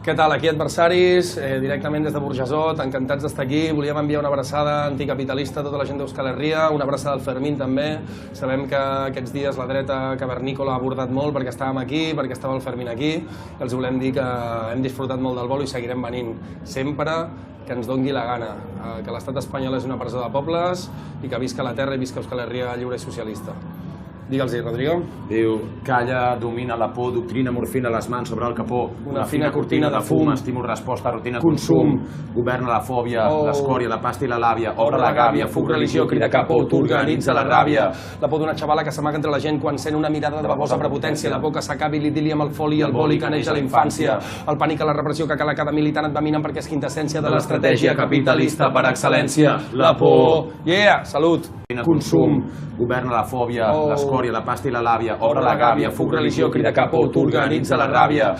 Què tal, aquí adversaris, directament des de Burjassot, encantats d'estar aquí. Volíem enviar una abraçada anticapitalista a tota la gent d'Euskal Herria, una abraçada al Fermín també. Sabem que aquests dies la dreta cavernícola ha abordat molt perquè estàvem aquí, perquè estava el Fermín aquí. I els volem dir que hem disfrutat molt del bolo i seguirem venint sempre que ens dongui la gana, que l'estat espanyol és una presó de pobles i que visca la terra i visca Euskal Herria lliure i socialista. Digue'ls-hi, Rodrigo. Diu, calla, domina la por, doctrina, morfina, les mans sobre el capó, una fina cortina de fum, estímul, resposta, rutina, consum, governa la fòbia, l'escòria, la pasta i la làbia, obre la gàbia, fuc, religió, crida capó, t'organitza la ràbia. La por d'una xavala que s'amaga entre la gent quan sent una mirada de babosa prepotència, la por que s'acabi l'idili amb el foli i el boli que neix a la infància, el pànic a la repressió que cala cada militant et va minant perquè és quintessència de l'estratègia capitalista per excel·lència. La por, salut, consum, governa la fòbia, l'escòria, la pasta i la làbia, obre la gàbia, fuc, religió, crida capó, t'organitza la ràbia.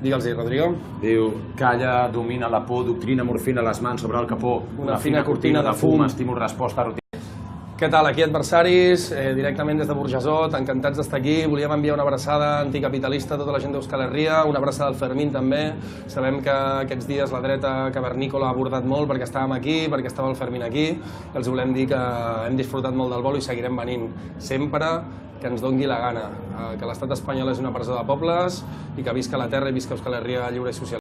Digue'ls-hi, Rodrigo. Diu, calla, domina la por, doctrina, morfina, les mans sobre el capó, una fina cortina de fum, estímul, resposta, rutina. Què tal, aquí adversaris, directament des de Burjassot, encantats d'estar aquí. Volíem enviar una abraçada anticapitalista a tota la gent d'Euskal Herria, una abraçada al Fermín també. Sabem que aquests dies la dreta cavernícola ha abordat molt perquè estàvem aquí, perquè estava el Fermín aquí. I els volem dir que hem disfrutat molt del bolo i seguirem venint sempre que ens dongui la gana, que l'estat espanyol és una presó de pobles i que visca la terra i visca Euskal Herria lliure i social.